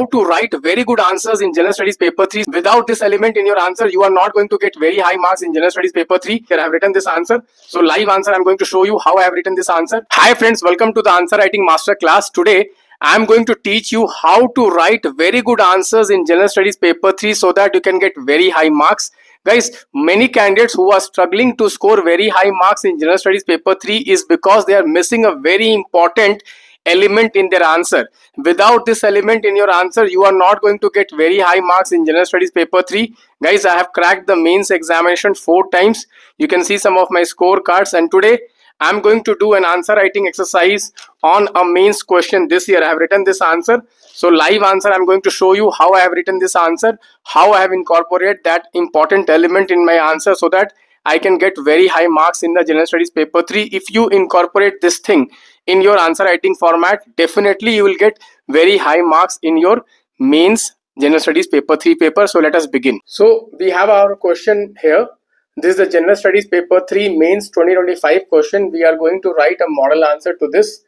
how to write very good answers in General Studies paper 3. Without this element in your answer, you are not going to get very high marks in General Studies paper 3. Here I have written this answer. So live answer, I am going to show you how I have written this answer. Hi friends, welcome to the answer writing master class. Today I am going to teach you how to write very good answers in General Studies paper 3 so that you can get very high marks. Guys, many candidates who are struggling to score very high marks in General Studies paper 3 is because they are missing a very important element in their answer. Without this element in your answer, you are not going to get very high marks in General Studies paper 3. Guys, I have cracked the mains examination 4 times. You can see some of my scorecards, and today I'm going to do an answer writing exercise on a mains question this year. I have written this answer. So live answer, I'm going to show you how I have written this answer, how I have incorporated that important element in my answer so that I can get very high marks in the General Studies paper 3. If you incorporate this thing in your answer writing format, definitely you will get very high marks in your mains General Studies paper 3 paper. So let us begin. So we have our question here. This is the General Studies paper 3 mains 2025 question. We are going to write a model answer to this.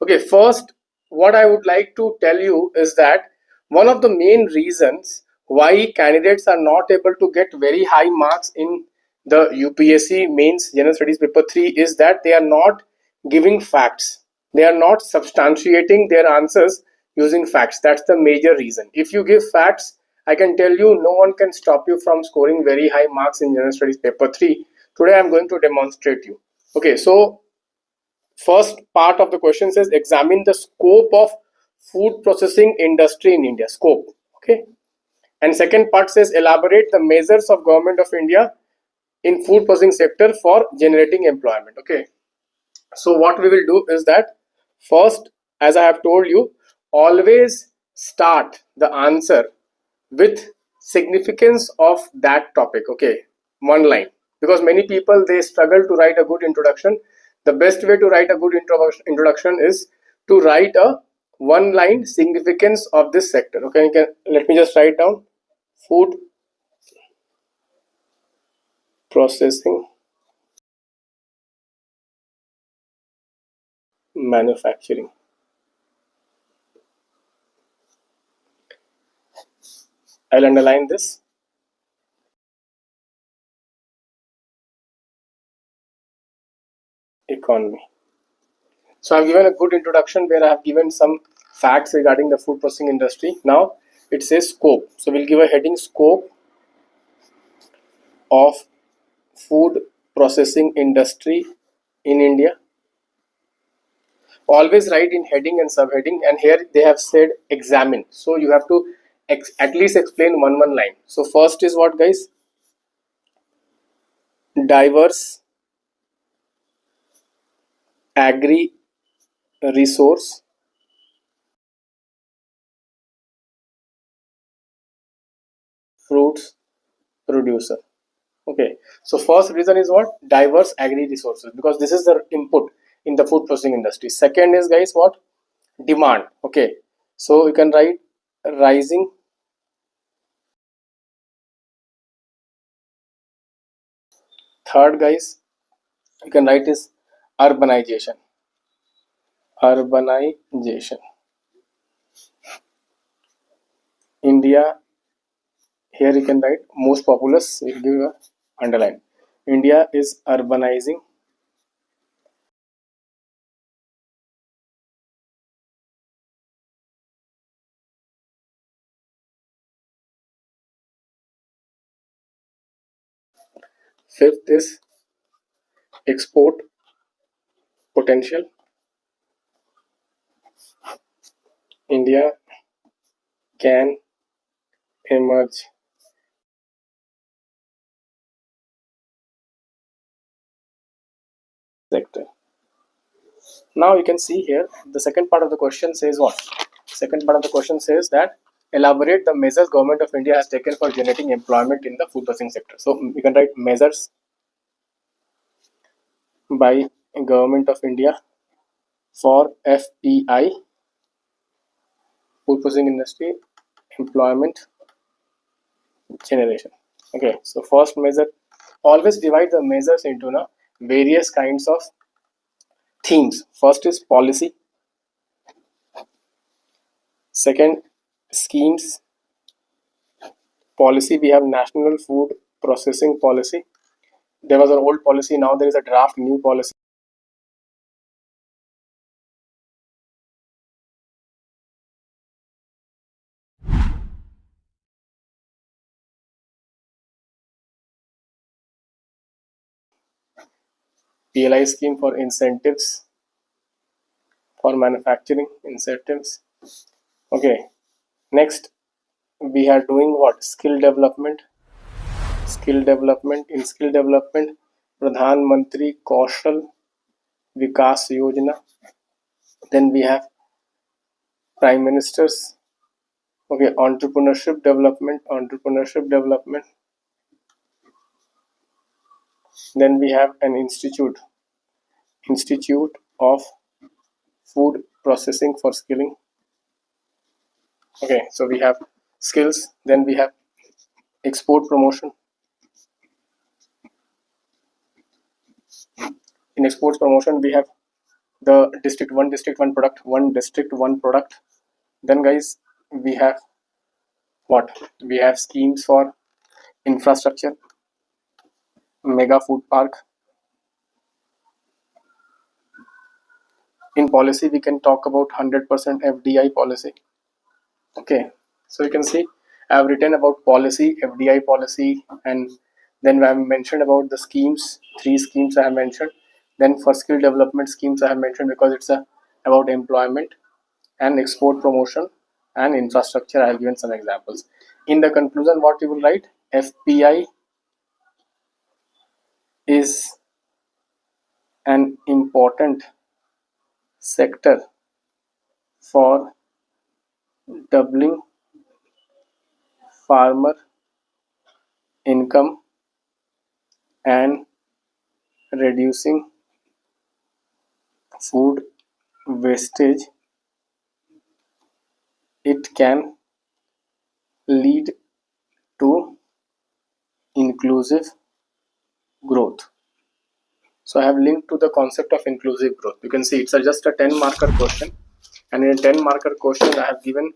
Okay, first what I would like to tell you is that one of the main reasons why candidates are not able to get very high marks in the UPSC mains General Studies paper 3 is that they are not giving facts. They are not substantiating their answers using facts. That's the major reason. If you give facts, I can tell you no one can stop you from scoring very high marks in General Studies paper 3. Today I am going to demonstrate you. Okay, so first part of the question says examine the scope of food processing industry in India. Scope. Okay. And second part says elaborate the measures of Government of India in food processing sector for generating employment. Okay. So what we will do is that first, as I have told you, always start the answer with significance of that topic. Okay, one line, because many people they struggle to write a good introduction. The best way to write a good introduction is to write a one line significance of this sector. Okay, let me just write down food processing manufacturing. I'll underline this. Economy. So I've given a good introduction where I have given some facts regarding the food processing industry. Now it says scope. So we'll give a heading scope of food processing industry in India. Always write in heading and subheading, and here they have said examine. So you have to at least explain one line. So first is what, guys? Diverse agri resource fruits producer. Okay, so first reason is what? Diverse agri resources, because this is the input in the food processing industry. Second is, guys, what? Demand. Okay, so you can write rising third, guys, you can write is urbanization. India, here you can write most populous, you give a underline. India is urbanizing. Fifth is export potential. India can emerge sector. Now you can see here the second part of the question says what? Second part of the question says that elaborate the measures Government of India has taken for generating employment in the food processing sector. So you can write measures by Government of India for FPI, food processing industry employment generation. Okay, so first measure, always divide the measures into various kinds of themes. First is policy, second schemes, policy, we have National Food Processing Policy. There was an old policy, now there is a draft new policy. PLI scheme for incentives for manufacturing incentives. Okay, next we are doing what? Skill development. Skill development. In skill development, Pradhan Mantri Kaushal Vikas Yojana. Then we have Prime Minister's, okay, entrepreneurship development. Then we have an institute of food processing for skilling. Okay, so we have skills. Then we have export promotion. In exports promotion, we have the district one product. Then guys, we have what? We have schemes for infrastructure, mega food park. In policy, we can talk about 100% FDI policy. Okay, so you can see I have written about policy, FDI policy, and then I have mentioned about the schemes. 3 schemes I have mentioned. Then for skill development schemes I have mentioned because it's about employment and export promotion and infrastructure. I have given some examples. In the conclusion, what you will write? FPI is an important sector for doubling farmer income and reducing food wastage. It can lead to inclusive growth. So I have linked to the concept of inclusive growth. You can see it's just a 10 marker question, and in a 10 marker question I have given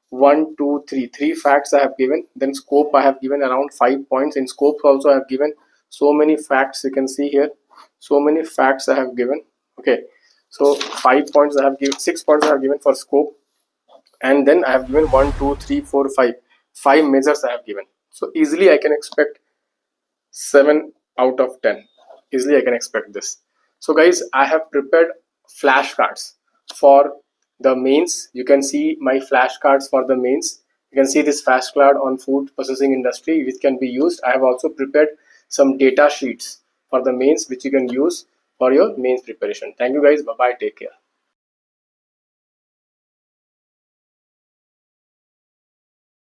1, 2, 3 facts I have given. Then scope I have given around 5 points. In scope also I have given so many facts. You can see here so many facts I have given. Okay, so 5 points I have given, 6 points I have given for scope, and then I have given 1, 2, 3, 4, 5 measures I have given. So easily I can expect 7 out of 10. Easily I can expect this. So guys, I have prepared flashcards for the mains. You can see my flashcards for the mains. You can see this flashcard on food processing industry which can be used. I have also prepared some data sheets for the mains which you can use for your mains preparation. Thank you guys. Bye bye. Take care.